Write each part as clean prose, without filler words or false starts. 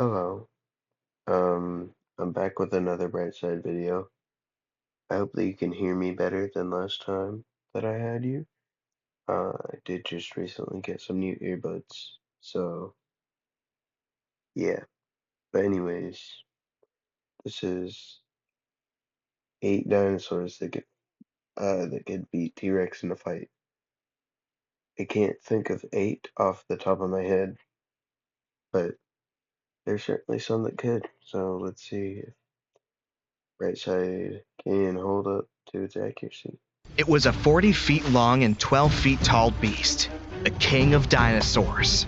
Hello. I'm back with another Brightside video. I hope that you can hear me better than last time that I had you. I did just recently get some new earbuds, so yeah. But anyways, this is 8 dinosaurs that could beat T-Rex in a fight. I can't think of eight off the top of my head, but there's certainly some that could. So let's see if Brightside can hold up to its accuracy. It was a 40 feet long and 12 feet tall beast, the king of dinosaurs.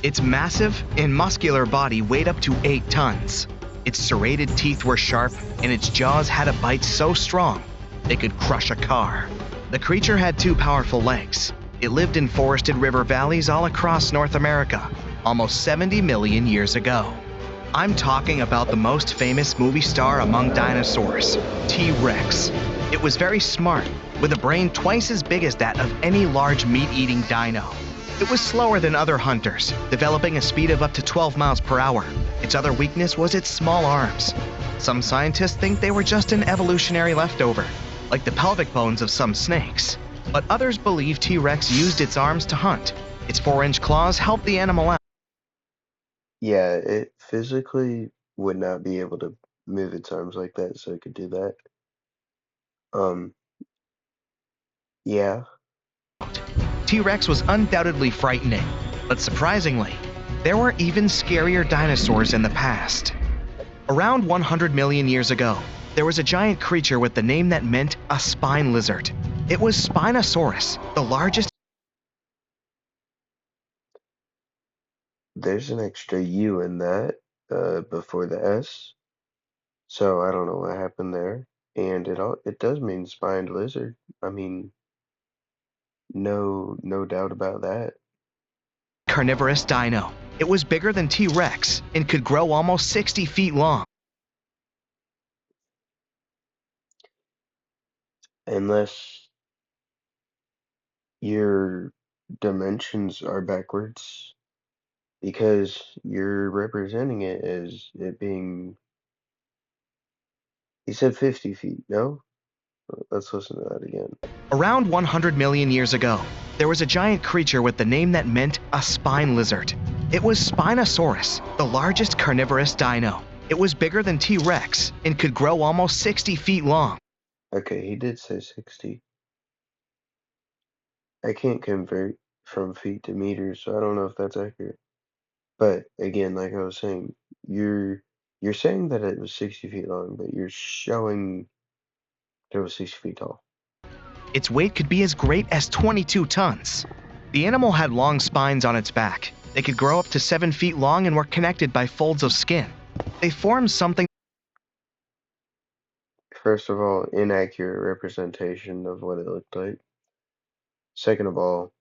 Its massive and muscular body weighed up to 8 tons. Its serrated teeth were sharp, and its jaws had a bite so strong they could crush a car. The creature had 2 powerful legs. It lived in forested river valleys all across North America, almost 70 million years ago. I'm talking about the most famous movie star among dinosaurs, T-Rex. It was very smart, with a brain twice as big as that of any large meat-eating dino. It was slower than other hunters, developing a speed of up to 12 miles per hour. Its other weakness was its small arms. Some scientists think they were just an evolutionary leftover, like the pelvic bones of some snakes. But others believe T-Rex used its arms to hunt. Its 4-inch claws helped the animal out. Yeah, it physically would not be able to move its arms like that, so it could do that. Um, yeah, T-Rex was undoubtedly frightening, but surprisingly, there were even scarier dinosaurs in the past. Around 100 million years ago, there was a giant creature with the name that meant a spine lizard. It was Spinosaurus, the largest. there's an extra U in that before the S, so I don't know what happened there. And it does mean spined lizard. I mean, no doubt about that. Carnivorous dino. It was bigger than T-Rex and could grow almost 60 feet long. Unless your dimensions are backwards, because you're representing it as it being. He said 50 feet, no? Let's listen to that again. Around 100 million years ago, there was a giant creature with the name that meant a spine lizard. It was Spinosaurus, the largest carnivorous dino. It was bigger than T-Rex and could grow almost 60 feet long. Okay, he did say 60. I can't convert from feet to meters, so I don't know if that's accurate. But again, like I was saying, you're saying that it was 60 feet long, but you're showing that it was 60 feet tall. Its weight could be as great as 22 tons. The animal had long spines on its back. They could grow up to 7 feet long and were connected by folds of skin. They formed something. First of all, inaccurate representation of what it looked like. Second of all,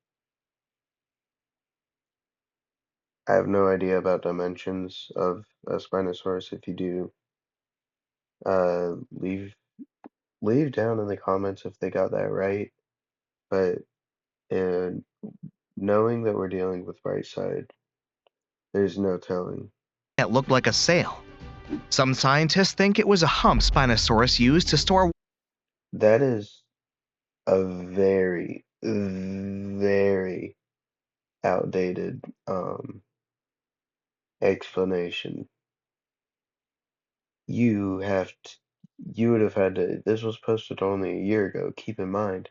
I have no idea about dimensions of a Spinosaurus. If you do, leave down in the comments if they got that right. But uh, knowing that we're dealing with Brightside, there's no telling. That looked like a sail. Some scientists think it was a hump Spinosaurus used to store. That is a very, very outdated explanation. You have t you would have had to. This was posted only a year ago. Keep in mind,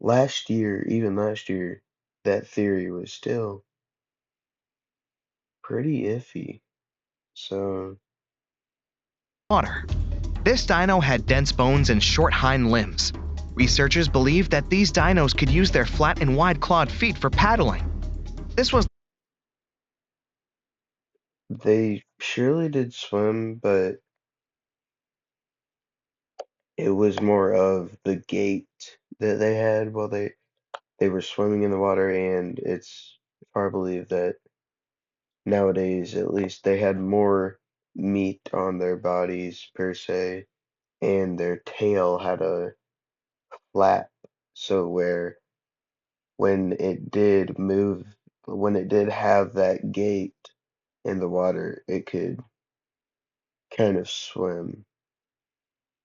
last year, even last year, that theory was still pretty iffy. So, Water. This dino had dense bones and short hind limbs. Researchers believe that these dinos could use their flat and wide clawed feet for paddling. This was they surely did swim, but it was more of the gait that they had while they were swimming in the water, and it's hard to believe that nowadays, at least, they had more meat on their bodies per se, and their tail had a flap, so where when it did move, when it did have that gait, in the water, it could kind of swim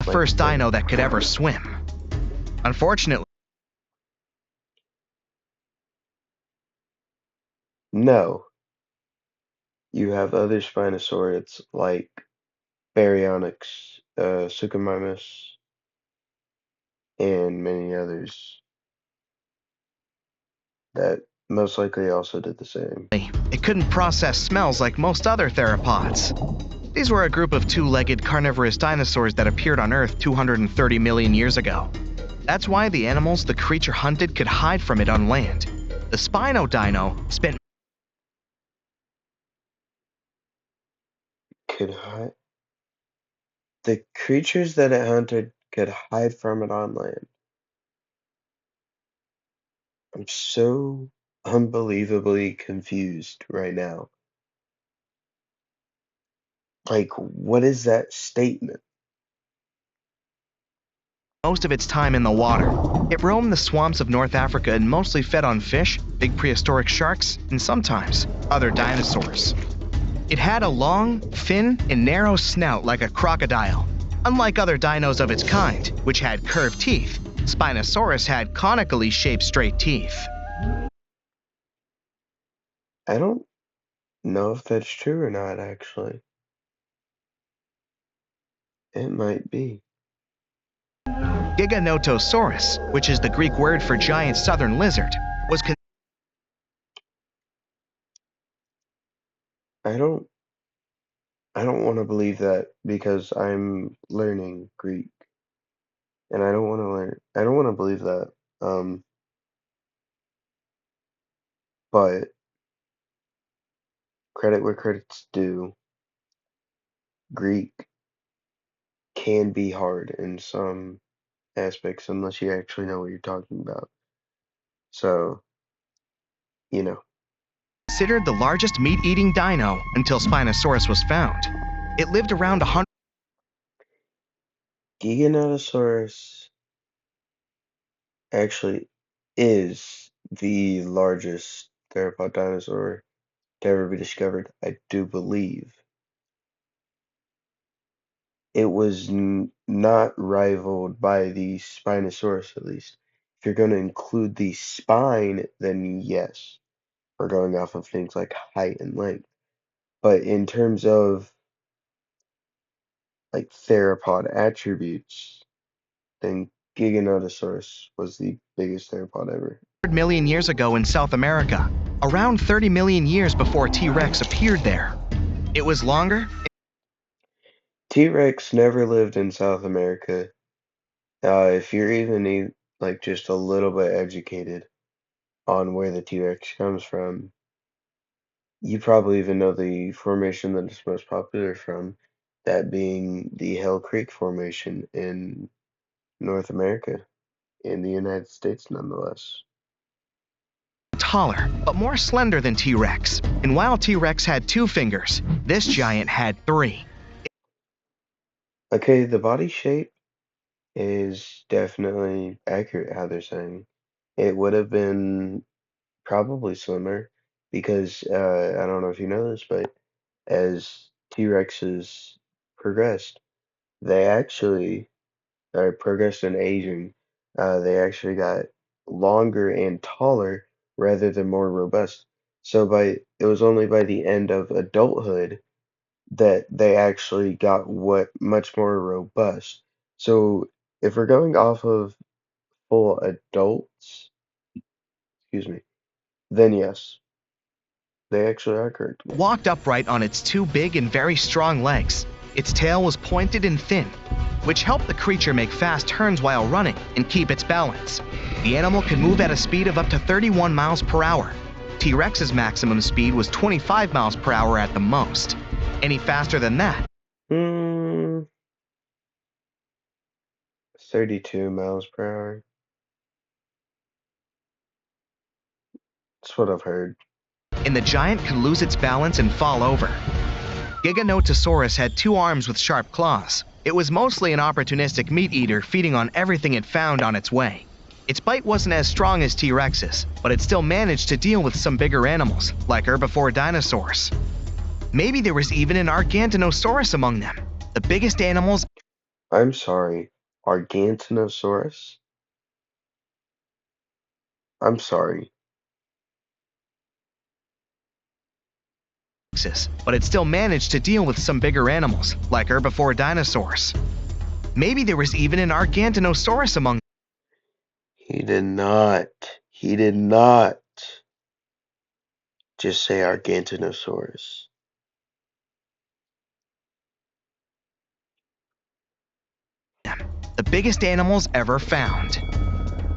The like first fish. dino that could ever swim. Unfortunately, No, you have other Spinosaurids like Baryonyx, Suchomimus, and many others that most likely also did the same. it couldn't process smells like most other theropods. These were a group of two-legged carnivorous dinosaurs that appeared on Earth 230 million years ago. That's why the animals the creature hunted could hide from it on land. The Spinodino spent Could hide. The creatures that it hunted could hide from it on land. I'm so unbelievably confused right now. Like, what is that statement? most of its time in the water. It roamed the swamps of North Africa and mostly fed on fish, big prehistoric sharks, and sometimes other dinosaurs. It had a long, thin, and narrow snout like a crocodile. Unlike other dinos of its kind, which had curved teeth, Spinosaurus had conically shaped straight teeth. I don't know if that's true or not, actually. It might be. Giganotosaurus, which is the Greek word for giant southern lizard, was I don't I don't want to believe that because I'm learning Greek and I don't want to believe that. Um, but credit where credit's due, Greek can be hard in some aspects unless you actually know what you're talking about. So, you know, considered the largest meat-eating dino until Spinosaurus was found. It lived around 100 Giganotosaurus actually is the largest theropod dinosaur to ever be discovered, I do believe. It was not rivaled by the Spinosaurus, at least. If you're going to include the spine, then yes, we're going off of things like height and length. But in terms of like theropod attributes, then Giganotosaurus was the biggest theropod ever. million years ago in South America, around 30 million years before T-Rex appeared there. It was longer. T-Rex never lived in South America. If you're even like just a little bit educated on where the T-Rex comes from, you probably even know the formation that it's most popular from, that being the Hell Creek Formation in North America, in the United States nonetheless. Taller, but more slender than T-Rex. And while T-Rex had 2 fingers, this giant had 3. Okay, the body shape is definitely accurate how they're saying. It would have been probably slimmer because I don't know if you know this, but as T-Rexes progressed, they actually progressed in aging. They actually got longer and taller rather than more robust. So it was only by the end of adulthood that they actually got what much more robust. So if we're going off of full adults, excuse me, then yes, they actually are correct. Walked upright on its 2 big and very strong legs. Its tail was pointed and thin, which helped the creature make fast turns while running and keep its balance. The animal could move at a speed of up to 31 miles per hour. T-Rex's maximum speed was 25 miles per hour at the most. Any faster than that, Hmm, 32 miles per hour. That's what I've heard. and the giant could lose its balance and fall over. Giganotosaurus had 2 arms with sharp claws. It was mostly an opportunistic meat eater feeding on everything it found on its way. Its bite wasn't as strong as T-Rex's, but it still managed to deal with some bigger animals, like herbivore dinosaurs. Maybe there was even an Argentinosaurus among them, the biggest animals I'm sorry, Argentinosaurus? I'm sorry. but it still managed to deal with some bigger animals, like herbivore dinosaurs. Maybe there was even an Argentinosaurus among He did not. He did not just say Argentinosaurus. them, the biggest animals ever found.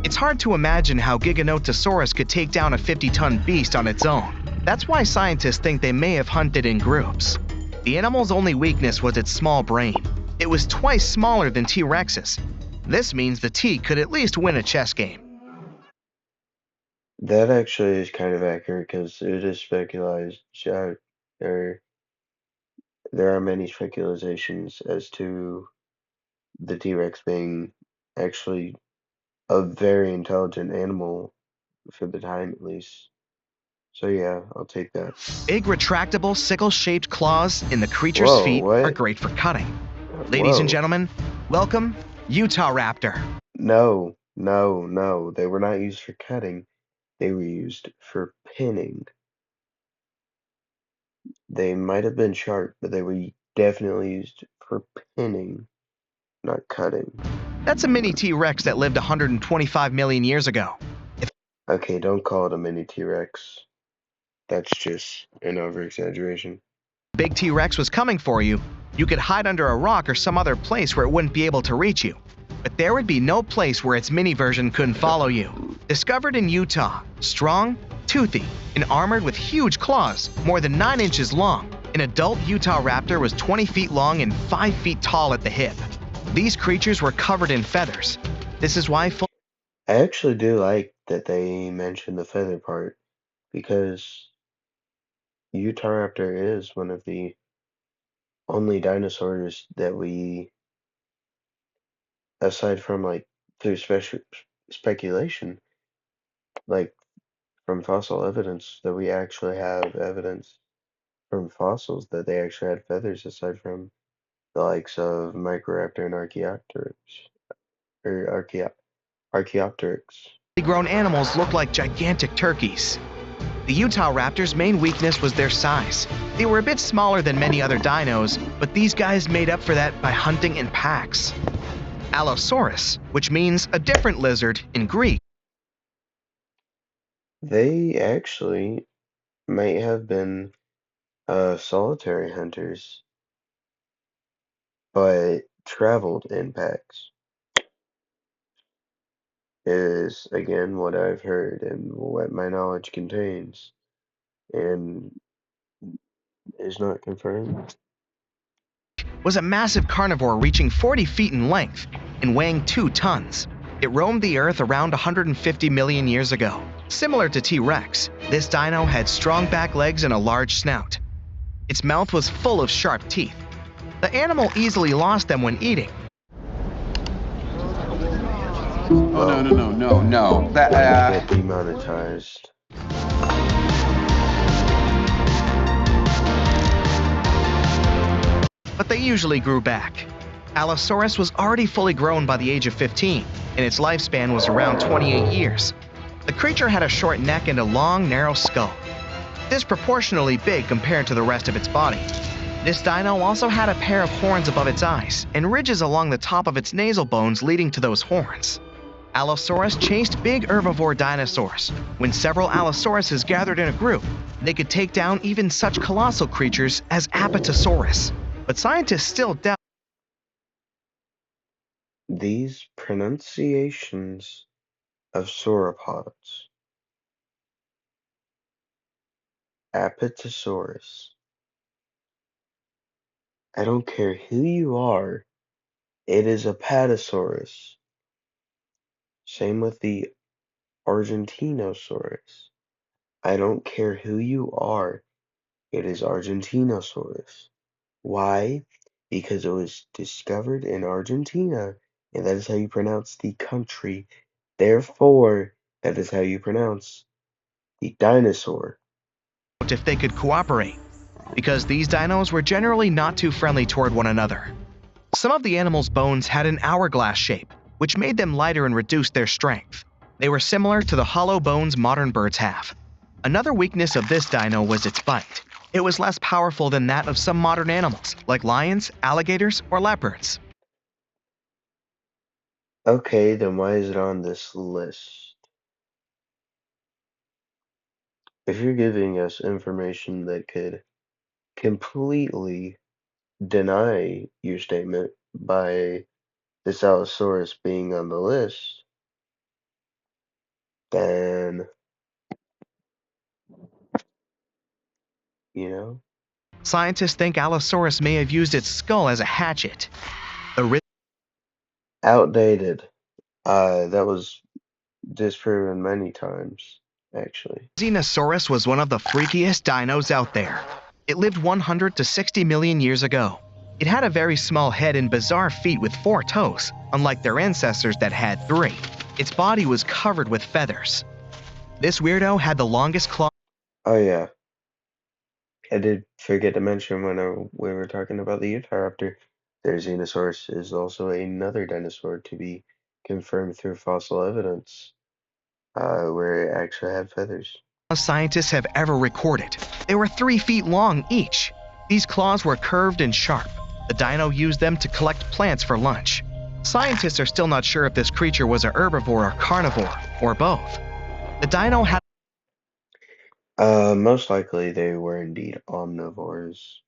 It's hard to imagine how Giganotosaurus could take down a 50-ton beast on its own. That's why scientists think they may have hunted in groups. The animal's only weakness was its small brain. It was twice smaller than T-Rex's. This means the T could at least win a chess game. That actually is kind of accurate because it is speculated, or there are many speculations as to the T-Rex being actually a very intelligent animal for the time at least. So yeah, I'll take that. Big retractable sickle-shaped claws in the creature's Whoa, feet are what? great for cutting. Ladies and Whoa. gentlemen, welcome Utahraptor. No, no, no. They were not used for cutting. They were used for pinning. They might have been sharp, but they were definitely used for pinning, not cutting. That's a mini T-Rex that lived 125 million years ago. Okay, don't call it a mini T-Rex. That's just an over-exaggeration. Big T-Rex was coming for you, you could hide under a rock or some other place where it wouldn't be able to reach you. But there would be no place where its mini version couldn't follow you. Discovered in Utah, strong, toothy, and armored with huge claws, more than 9 inches long, an adult Utahraptor was 20 feet long and 5 feet tall at the hip. These creatures were covered in feathers. This is why I actually do like that they mentioned the feather part because Utahraptor is one of the only dinosaurs that we, aside from like through special speculation, like from fossil evidence, that we actually have evidence from fossils that they actually had feathers aside from the likes of Microraptor and Archaeopteryx. grown animals look like gigantic turkeys. The Utahraptor's main weakness was their size. They were a bit smaller than many other dinos, but these guys made up for that by hunting in packs. Allosaurus, which means a different lizard in Greek, They actually might have been solitary hunters, but traveled in packs, is again what I've heard and what my knowledge contains, and is not confirmed. was a massive carnivore reaching 40 feet in length and weighing 2 tons. It roamed the Earth around 150 million years ago. Similar to T-Rex, this dino had strong back legs and a large snout. Its mouth was full of sharp teeth. The animal easily lost them when eating. Oh, no. That get demonetized. But they usually grew back. Allosaurus was already fully grown by the age of 15, and its lifespan was around 28 years. The creature had a short neck and a long, narrow skull, disproportionately big compared to the rest of its body. This dino also had a pair of horns above its eyes and ridges along the top of its nasal bones leading to those horns. Allosaurus chased big herbivore dinosaurs. When several Allosauruses gathered in a group, they could take down even such colossal creatures as Apatosaurus. But scientists still doubt. These pronunciations of sauropods, Apatosaurus. I don't care who you are, it is Apatosaurus. Same with the Argentinosaurus. I don't care who you are, it is Argentinosaurus. Why? Because it was discovered in Argentina, and that is how you pronounce the country. Therefore, that is how you pronounce the dinosaur. If they could cooperate. because these dinos were generally not too friendly toward one another. Some of the animals' bones had an hourglass shape, which made them lighter and reduced their strength. They were similar to the hollow bones modern birds have. Another weakness of this dino was its bite. It was less powerful than that of some modern animals, like lions, alligators, or leopards. Okay, then why is it on this list? If you're giving us information that could completely deny your statement by this Allosaurus being on the list, then, you know, Scientists think Allosaurus may have used its skull as a hatchet. The outdated. That was disproven many times, actually. Risinosaurus was one of the freakiest dinos out there. It lived 100 to 60 million years ago. It had a very small head and bizarre feet with 4 toes, unlike their ancestors that had 3. Its body was covered with feathers. This weirdo had the longest claw. Oh yeah, I did forget to mention when we were talking about the Utahraptor, their Xenosaurus is also another dinosaur to be confirmed through fossil evidence, where it actually had feathers. Scientists have ever recorded. They were 3 feet long each. These claws were curved and sharp. The dino used them to collect plants for lunch. Scientists are still not sure if this creature was a herbivore or carnivore, or both. The dino had Most likely they were indeed omnivores.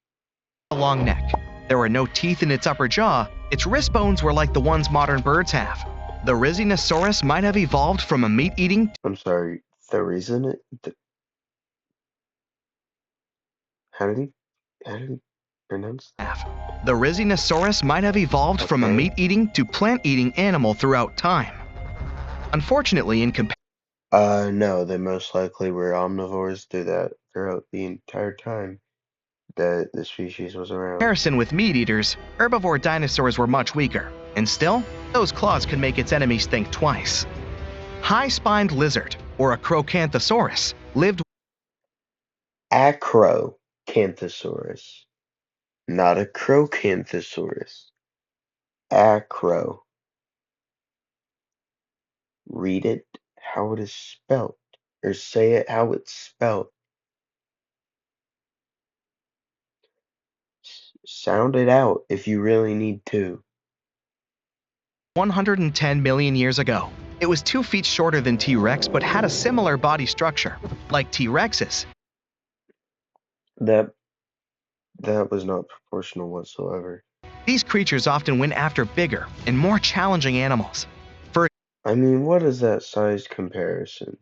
a long neck. There were no teeth in its upper jaw. Its wrist bones were like the ones modern birds have. The Risinosaurus might have evolved from a meat-eating. I'm sorry, the reason how did he pronounce that? The Risinosaurus might have evolved from a Okay. meat-eating to plant-eating animal throughout time. Unfortunately, in No, they most likely were omnivores throughout the entire time that the species was around. comparison with meat-eaters, herbivore dinosaurs were much weaker, and still, those claws could make its enemies think twice. High-spined lizard, or a Crocanthosaurus, lived Acrocanthosaurus, not a Crocanthosaurus. Acro. Read it how it is spelt, or say it how it's spelled. Sound it out if you really need to. 110 million years ago. It was 2 feet shorter than T-Rex but had a similar body structure, like T-Rex's. That that was not proportional whatsoever. These creatures often went after bigger and more challenging animals. For I mean, what is that size comparison?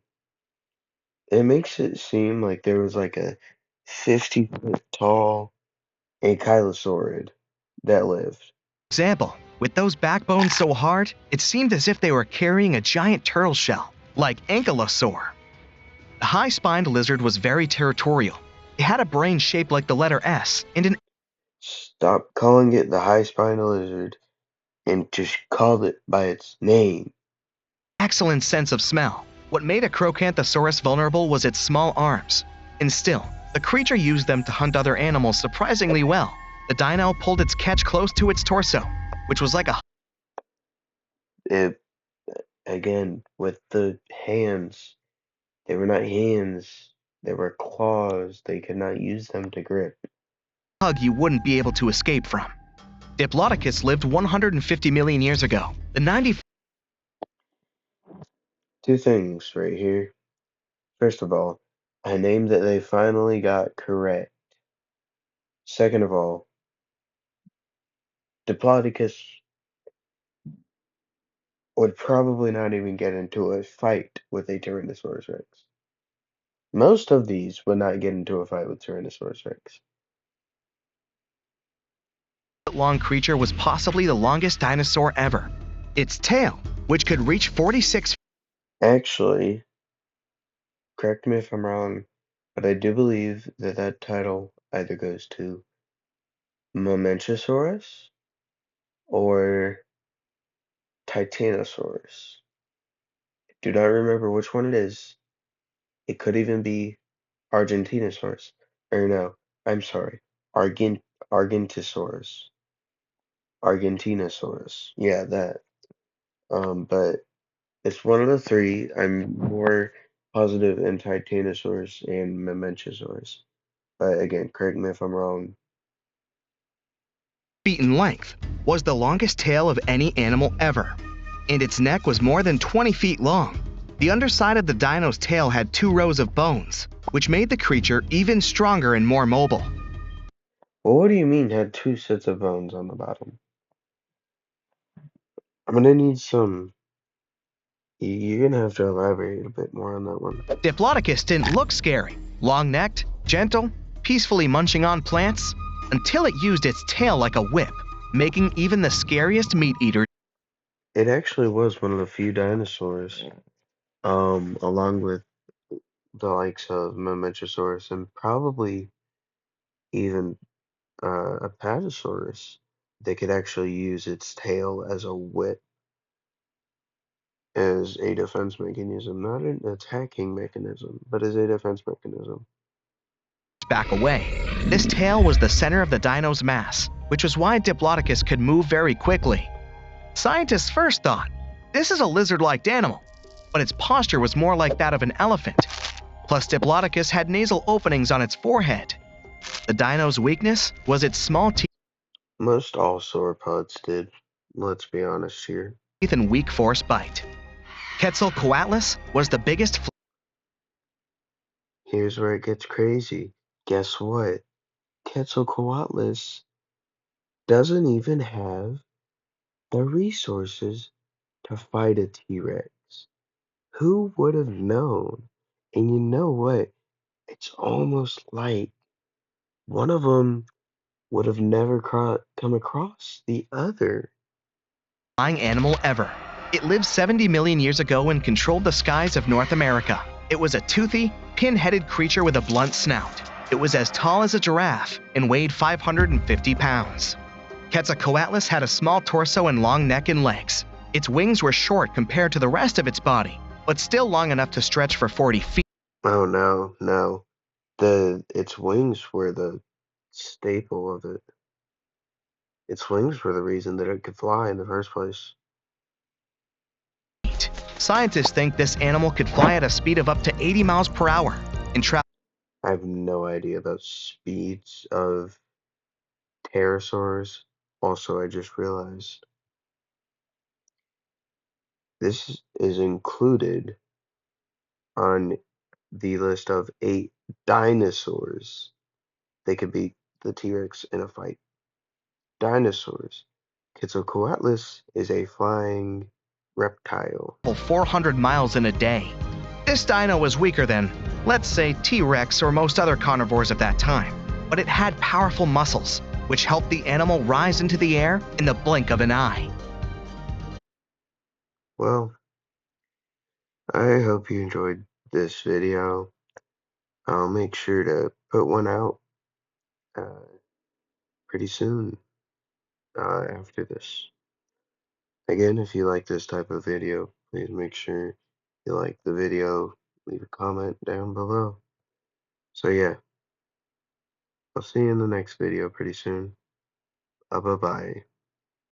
It makes it seem like there was like a 50-foot tall ankylosaurid that lived. example, with those backbones so hard, it seemed as if they were carrying a giant turtle shell, like Ankylosaur. The high-spined lizard was very territorial. It had a brain shaped like the letter S and an Stop calling it the high spined lizard and just call it by its name. excellent sense of smell. What made a Crocanthosaurus vulnerable was its small arms. And still, the creature used them to hunt other animals surprisingly well. The dino pulled its catch close to its torso, which was like a It again with the hands. They were not hands, they were claws. They could not use them to grip. hug you wouldn't be able to escape from. Diplodocus lived 150 million years ago. The 90 Two things right here. First of all, a name that they finally got correct. Second of all, Diplodocus would probably not even get into a fight with a Tyrannosaurus Rex. Most of these would not get into a fight with Tyrannosaurus Rex. long creature was possibly the longest dinosaur ever. Its tail, which could reach 46 Actually, correct me if I'm wrong, but I do believe that that title either goes to Mamenchisaurus or Titanosaurus. Do not remember which one it is. It could even be Argentinosaurus. Or no. I'm sorry, Argentosaurus, Argentinosaurus. Yeah, that. But it's one of the three. I'm more positive in Titanosaurus and Mamenchisaurus. But again, correct me if I'm wrong. Feet in length, was the longest tail of any animal ever, and its neck was more than 20 feet long. The underside of the dino's tail had 2 rows of bones, which made the creature even stronger and more mobile. Well, what do you mean had two sets of bones on the bottom? I'm gonna need some. You're gonna have to elaborate a bit more on that one. Diplodocus didn't look scary, long-necked, gentle, peacefully munching on plants, until it used its tail like a whip, making even the scariest meat eater. It actually was one of the few dinosaurs, along with the likes of Mamenchisaurus and probably even Apatosaurus, they could actually use its tail as a whip, as a defense mechanism, not an attacking mechanism, but as a defense mechanism. Back away. This tail was the center of the dino's mass, which was why Diplodocus could move very quickly. Scientists first thought, this is a lizard-like animal, but its posture was more like that of an elephant. Plus, Diplodocus had nasal openings on its forehead. The dino's weakness was its small Most all sauropods did, let's be honest here. teeth and weak force bite. Quetzalcoatlus was the biggest. Here's where it gets crazy. Guess what? Quetzalcoatlus doesn't even have the resources to fight a T-Rex. Who would have known? And you know what? It's almost like one of them would have never come across the other. Flying animal ever. It lived 70 million years ago and controlled the skies of North America. It was a toothy, pin-headed creature with a blunt snout. It was as tall as a giraffe and weighed 550 pounds. Quetzalcoatlus had a small torso and long neck and legs. Its wings were short compared to the rest of its body, but still long enough to stretch for 40 feet. Oh no, no. Its wings were the staple of it. Its wings were the reason that it could fly in the first place. Scientists think this animal could fly at a speed of up to 80 miles per hour and travel. I have no idea about speeds of pterosaurs. Also, I just realized this is included on the list of 8 dinosaurs. They could beat the T-Rex in a fight. Dinosaurs. Quetzalcoatlus is a flying reptile. 400 miles in a day. This dino was weaker than, let's say, T-Rex or most other carnivores of that time, but it had powerful muscles, which helped the animal rise into the air in the blink of an eye. Well, I hope you enjoyed this video. I'll make sure to put one out uh, pretty soon after this. Again, if you like this type of video, please make sure you like the video, leave a comment down below. So yeah, I'll see you in the next video pretty soon. Bye bye.